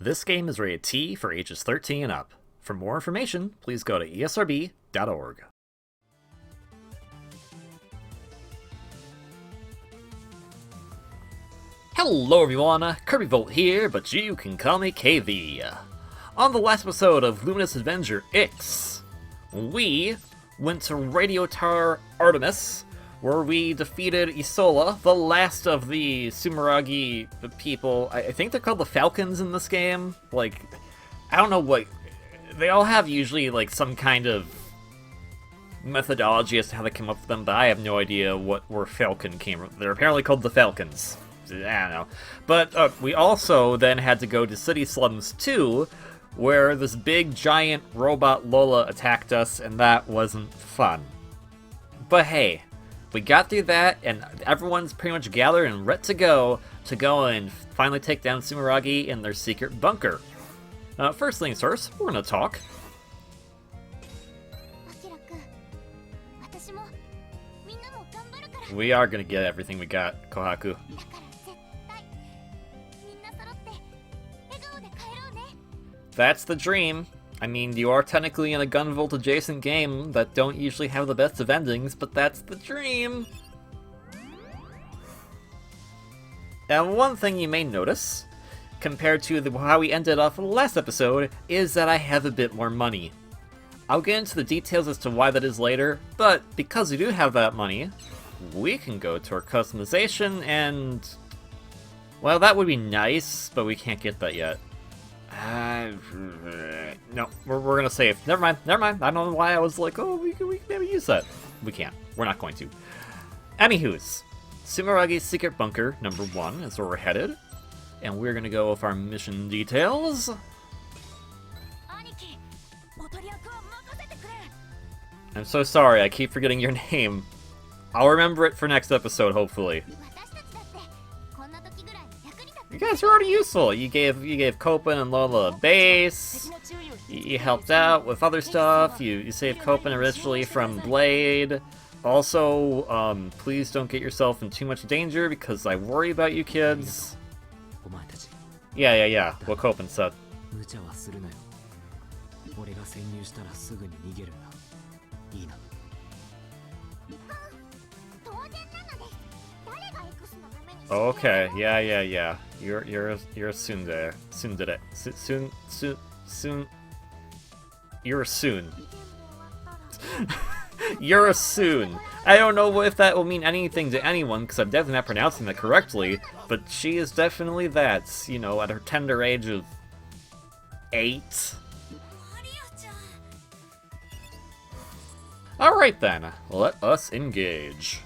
This game is rated T for ages 13 and up. For more information, please go to esrb.org. Hello everyone, Gunvolt here, but you can call me KV. On the last episode of Luminous Avenger X, we went to Radio Tower Artemis, where we defeated Isola, the last of the Sumeragi people. I think they're called the Falcons in this game. Like, I don't know what... They all have usually, like, some kind of methodology as to how they come up with them, but I have no idea where Falcon came from. They're apparently called the Falcons. I don't know. But we also then had to go to City Slums 2, where this big, giant robot Lola attacked us, and that wasn't fun. But hey, we got through that, and everyone's pretty much gathered and ready to go and finally take down Sumeragi in their secret bunker. First things first, we're gonna talk. We are gonna get everything we got, Kohaku. That's the dream. I mean, you are technically in a Gunvolt adjacent game that don't usually have the best of endings, but that's the dream! And one thing you may notice, compared to how we ended off the last episode, is that I have a bit more money. I'll get into the details as to why that is later, but because we do have that money, we can go to our customization and... Well, that would be nice, but we can't get that yet. No, we're gonna save. Never mind. I don't know why I was like, oh, we can maybe use that. We can't. We're not going to. Anywho's, Sumeragi's secret bunker number 1 is where we're headed, and we're gonna go with our mission details. I'm so sorry, I keep forgetting your name. I'll remember it for next episode, hopefully. You guys are already useful. You gave Copen and Lola a base. You helped out with other stuff. You saved Copen originally from Blade. Also, please don't get yourself in too much danger because I worry about you kids. Yeah. What Copen said. Okay, yeah. You're a tsundere. You're a soon. You're a soon. I don't know if that will mean anything to anyone, because I'm definitely not pronouncing that correctly, but she is definitely that, you know, at her tender age of 8. Alright then, let us engage.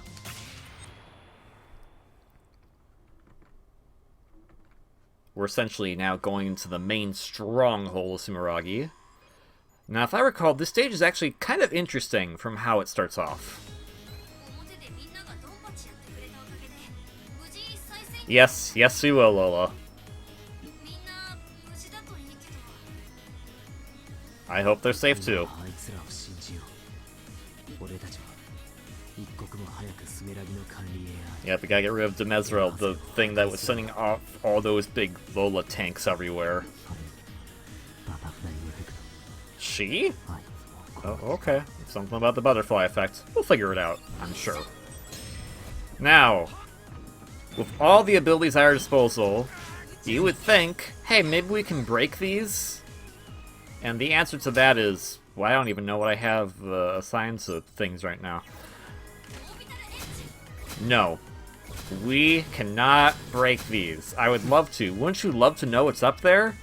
We're essentially now going into the main stronghold of Sumeragi. Now, if I recall, this stage is actually kind of interesting from how it starts off. Yes, we will, Lola. I hope they're safe too. Yep, we gotta get rid of Demezerel, the thing that was sending off all those big Lola tanks everywhere. She? Oh, okay. Something about the butterfly effect. We'll figure it out, I'm sure. Now, with all the abilities at our disposal, you would think, hey, maybe we can break these? And the answer to that is, well, I don't even know what I have assigned to things right now. No. We cannot break these. I would love to. Wouldn't you love to know what's up there?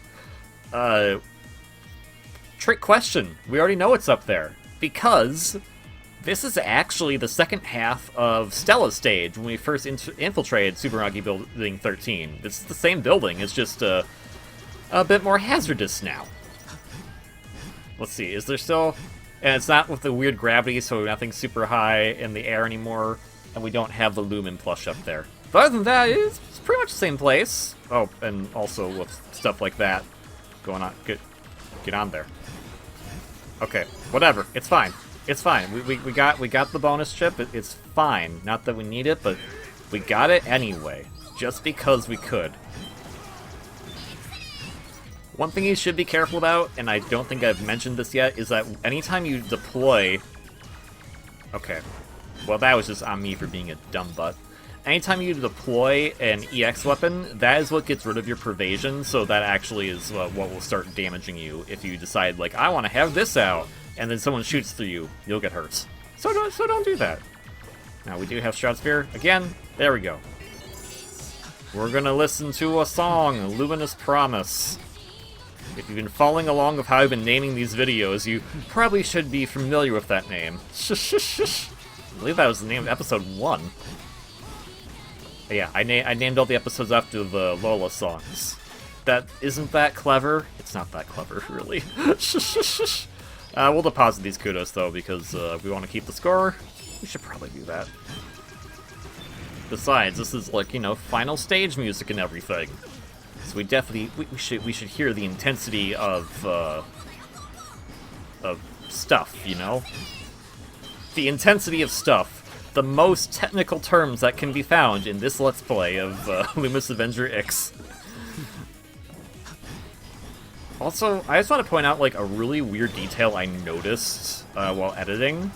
Trick question. We already know what's up there. Because this is actually the second half of Stella's stage when we first infiltrated Sumeragi Building 13. It's the same building. It's just a bit more hazardous now. Let's see. Is there still... And it's not with the weird gravity, so nothing's super high in the air anymore. And we don't have the Lumen plush up there. But other than that, it's pretty much the same place. Oh, and also with stuff like that going on. Get on there. Okay, whatever. It's fine. It's fine. We got the bonus chip. It's fine. Not that we need it, but we got it anyway. Just because we could. One thing you should be careful about, and I don't think I've mentioned this yet, is that anytime you deploy... Okay. Well, that was just on me for being a dumb butt. Anytime you deploy an EX weapon, that is what gets rid of your pervasion, so that actually is what will start damaging you if you decide, like, I want to have this out, and then someone shoots through you, you'll get hurt. So don't do that. Now, we do have Shroud Sphere. Again, there we go. We're gonna listen to a song, Luminous Promise. If you've been following along with how I've been naming these videos, you probably should be familiar with that name. I believe that was the name of episode 1. But yeah, I named all the episodes after the Lola songs. Isn't that clever? It's not that clever, really. We'll deposit these kudos, though, because we want to keep the score. We should probably do that. Besides, this is like, you know, final stage music and everything. So we definitely we should hear the intensity of stuff, you know? The intensity of stuff. The most technical terms that can be found in this Let's Play of Luminous Avenger X. Also, I just want to point out, like, a really weird detail I noticed while editing.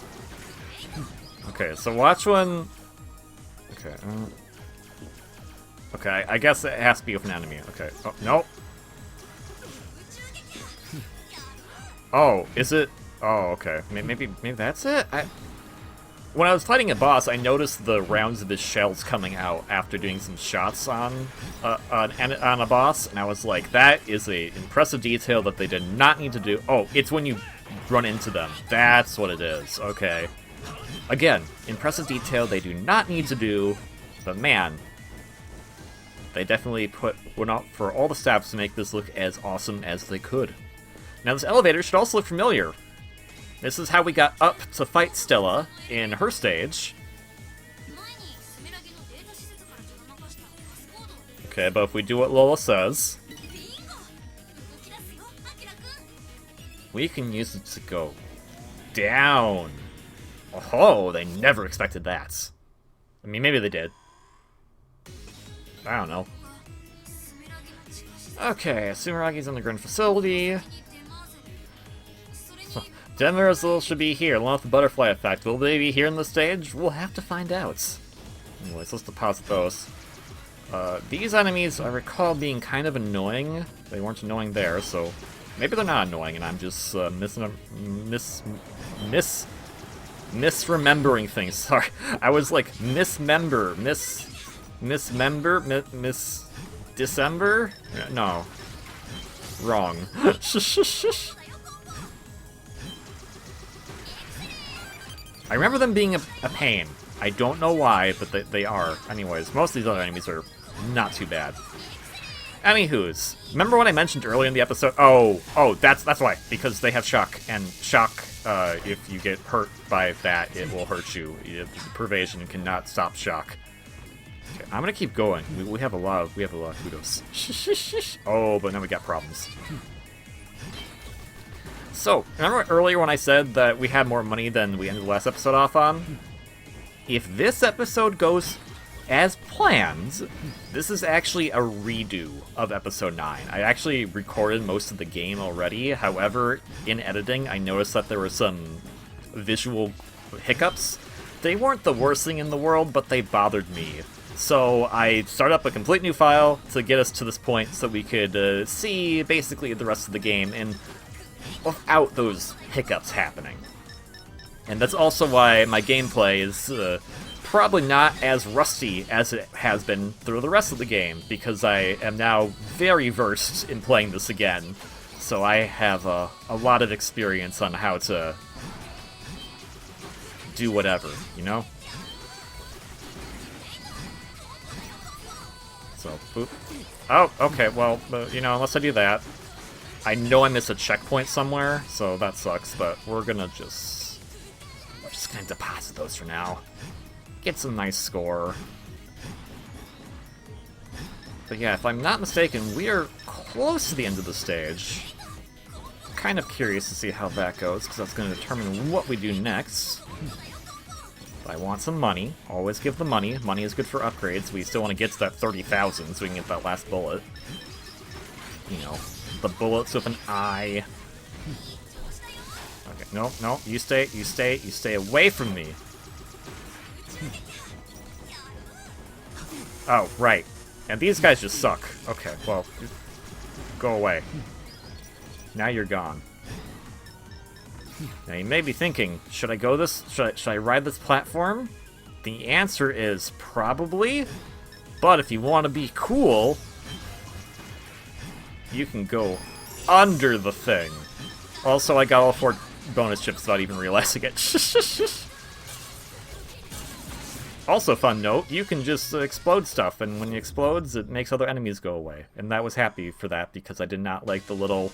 Okay, so watch when... Okay, okay, I guess it has to be with an enemy. Okay, oh, no. Oh, is it? Oh, okay. Maybe that's it? When I was fighting a boss, I noticed the rounds of his shells coming out after doing some shots on a boss, and I was like, that is a impressive detail that they did not need to do. Oh, it's when you run into them. That's what it is. Okay. Again, impressive detail they do not need to do, but man, they definitely went out for all the steps to make this look as awesome as they could. Now this elevator should also look familiar. This is how we got up to fight Stella in her stage. Okay, but if we do what Lola says, we can use it to go down. Oh, they never expected that. I mean, maybe they did. I don't know. Okay, Sumeragi's underground facility. Demezerel should be here, along with the butterfly effect. Will they be here in the stage? We'll have to find out. Anyways, let's deposit those. These enemies, I recall being kind of annoying. They weren't annoying there, so maybe they're not annoying, and I'm just misremembering things. Sorry, I was like December? No, wrong. I remember them being a pain. I don't know why, but they are. Anyways, most of these other enemies are not too bad. Anywho's, remember when I mentioned earlier in the episode? Oh, that's why. Because they have shock, and shock, if you get hurt by that, it will hurt you. Pervasion cannot stop shock. Okay, I'm gonna keep going. We have a lot of kudos. Oh, but now we got problems. So, remember earlier when I said that we had more money than we ended the last episode off on? If this episode goes as planned, this is actually a redo of episode 9. I actually recorded most of the game already, however, in editing, I noticed that there were some visual hiccups. They weren't the worst thing in the world, but they bothered me. So I started up a complete new file to get us to this point so we could see basically the rest of the game and without those hiccups happening. And that's also why my gameplay is probably not as rusty as it has been through the rest of the game, because I am now very versed in playing this again. So I have a lot of experience on how to do whatever, you know? So, boop. Oh, okay, well, you know, unless I do that, I know I missed a checkpoint somewhere, so that sucks, but we're just gonna deposit those for now. Get some nice score. But yeah, if I'm not mistaken, we are close to the end of the stage. Kind of curious to see how that goes, because that's going to determine what we do next. But I want some money. Always give the money. Money is good for upgrades. We still want to get to that 30,000 so we can get that last bullet. you know, the bullets with an eye. Okay, no, no, you stay away from me. Oh, right. And these guys just suck. Okay, well, go away. Now you're gone. Now you may be thinking, should I go this? Should I ride this platform? The answer is probably. But if you want to be cool, you can go under the thing. Also, I got all 4 bonus chips without even realizing it. Also, fun note, you can just explode stuff, and when it explodes, it makes other enemies go away. And I was happy for that, because I did not like the little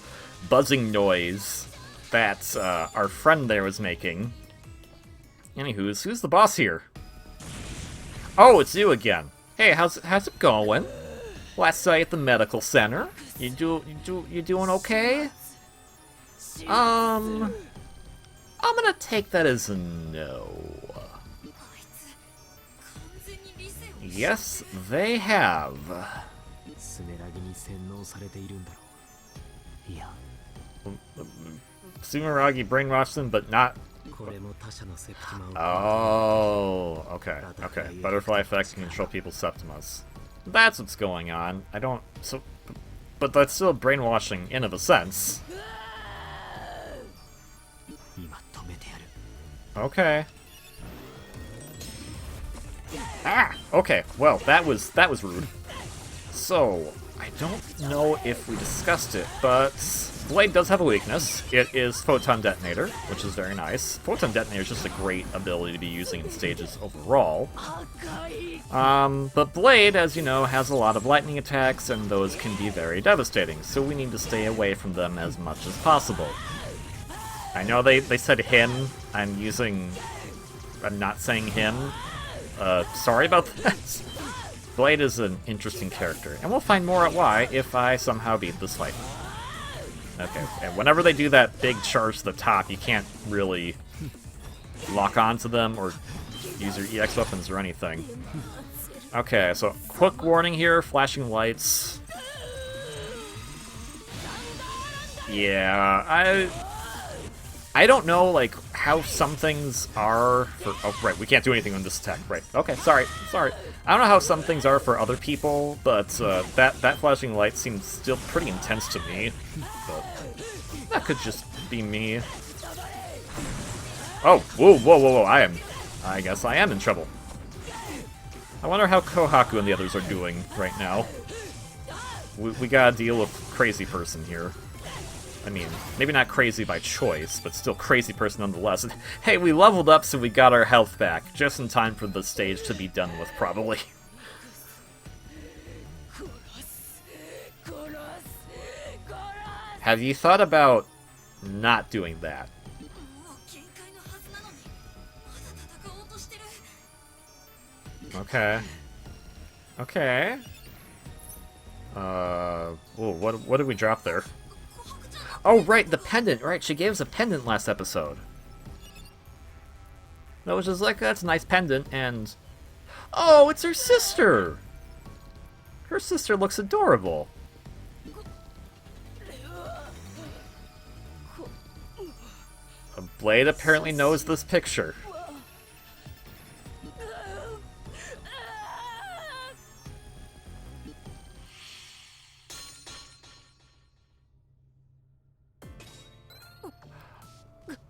buzzing noise that our friend there was making. Anywho's, who's the boss here? Oh, it's you again. Hey, how's it going? Last night at the medical center. You doing okay? I'm gonna take that as a no. Yes, they have. Sumeragi brainwashed them, but not... Oh, okay, okay. Butterfly effects can control people's septimas. That's what's going on. I don't... So... But that's still brainwashing in of a sense. Okay. Ah! Okay, well, that was rude. So, I don't know if we discussed it, but Blade does have a weakness. It is Photon Detonator, which is very nice. Photon Detonator is just a great ability to be using in stages overall. But Blade, as you know, has a lot of lightning attacks, and those can be very devastating, so we need to stay away from them as much as possible. I know they said him. I'm not saying him. Sorry about that. Blade is an interesting character, and we'll find more at why if I somehow beat this fight. Okay, and whenever they do that big charge to the top, you can't really lock onto them or use your EX weapons or anything. Okay, so quick warning here, flashing lights. Yeah, I don't know, like, how some things are for... Oh, right, we can't do anything on this attack. Right, okay, sorry. I don't know how some things are for other people, but that flashing light seems still pretty intense to me. But that could just be me. Oh, whoa, I guess I am in trouble. I wonder how Kohaku and the others are doing right now. We gotta deal with crazy person here. I mean, maybe not crazy by choice, but still crazy person nonetheless. And, hey, we leveled up so we got our health back, just in time for the stage to be done with, probably. Have you thought about not doing that? Okay. Okay. What did we drop there? Oh, right, the pendant. Right, she gave us a pendant last episode. That was just like, that's a nice pendant, and... Oh, it's her sister! Her sister looks adorable. Blade apparently knows this picture.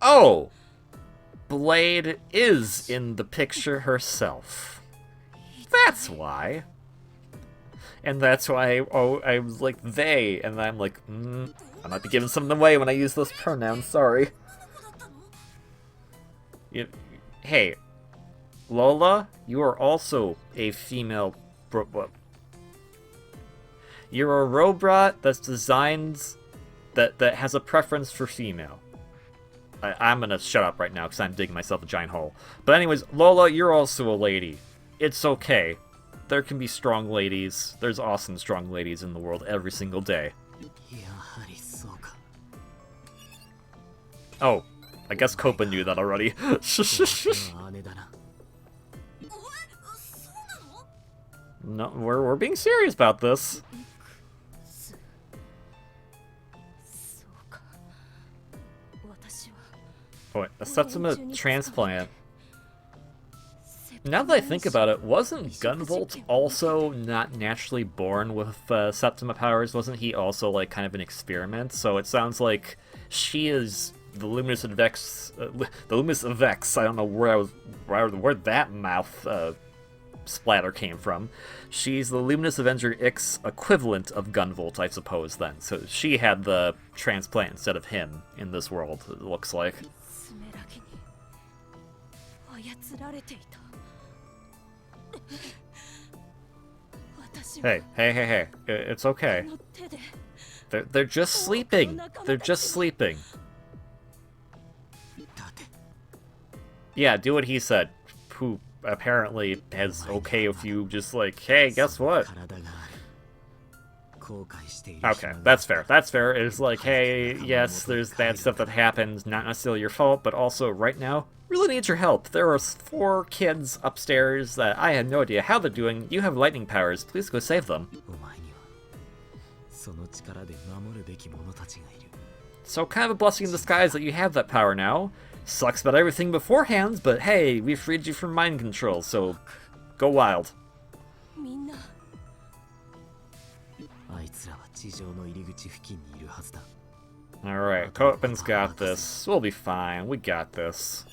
Oh! Blade is in the picture herself. That's why. And that's why I was like, they, and I'm like, I might be giving something away when I use those pronouns, sorry. Hey, Lola, you are also a female... You're a robot that's designed... that has a preference for female. I'm gonna shut up right now because I'm digging myself a giant hole. But anyways, Lola, you're also a lady. It's okay. There can be strong ladies. There's awesome strong ladies in the world every single day. Oh, I guess Copa knew that already. No, we're being serious about this. Wait, a Septima transplant. Now that I think about it, wasn't Gunvolt also not naturally born with Septima powers? Wasn't he also like kind of an experiment? So it sounds like she is the Luminous Avex. The Luminous Avex. I don't know where that mouth splatter came from. She's the Luminous Avenger X equivalent of Gunvolt, I suppose. Then, so she had the transplant instead of him in this world. It looks like. Hey. It's okay. They're just sleeping. They're just sleeping. Yeah, do what he said. Who apparently has okay if you just like, hey, guess what? Okay, that's fair. That's fair. It's like, hey, yes, there's bad stuff that happens, not necessarily your fault, but also right now, really need your help. There are 4 kids upstairs that I have no idea how they're doing. You have lightning powers. Please go save them. So kind of a blessing in disguise that you have that power now. Sucks about everything beforehand, but hey, we freed you from mind control, so go wild. Alright, Copen's got this. We'll be fine. We got this.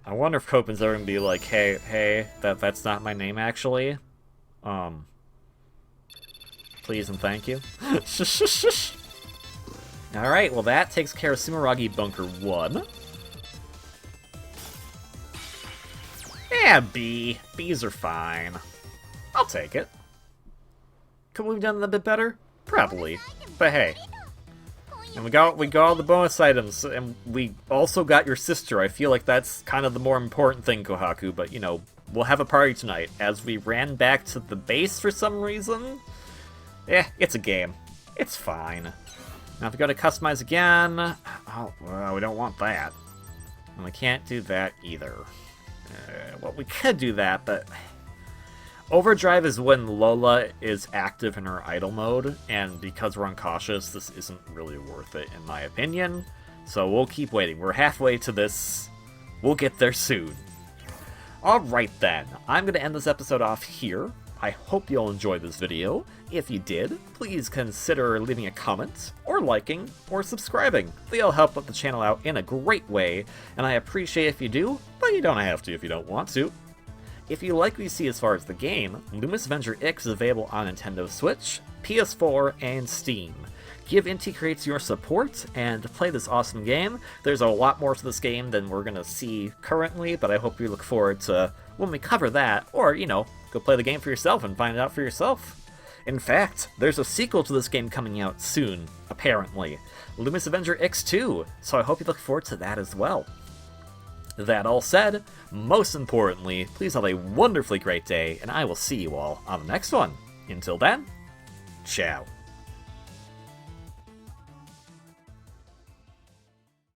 I wonder if Copen's ever gonna be like, hey, that's not my name actually. Please and thank you. Alright, well that takes care of Sumeragi Bunker 1. Yeah, B. B's are fine. I'll take it. Could we have done it a bit better? Probably. But hey. And we got all the bonus items, and we also got your sister. I feel like that's kind of the more important thing, Kohaku, but you know, we'll have a party tonight. As we ran back to the base for some reason. It's a game. It's fine. Now if we go to customize again, oh, well, we don't want that. And we can't do that either. Well, we could do that, but Overdrive is when Lola is active in her idle mode, and because we're uncautious, this isn't really worth it, in my opinion. So we'll keep waiting. We're halfway to this. We'll get there soon. Alright then, I'm going to end this episode off here. I hope you all enjoyed this video. If you did, please consider leaving a comment, or liking, or subscribing. They all help put the channel out in a great way, and I appreciate if you do, but you don't have to if you don't want to. If you like what you see as far as the game, Luminous Avenger X is available on Nintendo Switch, PS4, and Steam. Give Inti Creates your support and play this awesome game. There's a lot more to this game than we're going to see currently, but I hope you look forward to when we cover that, or, you know, go play the game for yourself and find it out for yourself. In fact, there's a sequel to this game coming out soon, apparently. Luminous Avenger X2, so I hope you look forward to that as well. That all said, most importantly, please have a wonderfully great day, and I will see you all on the next one. Until then, ciao.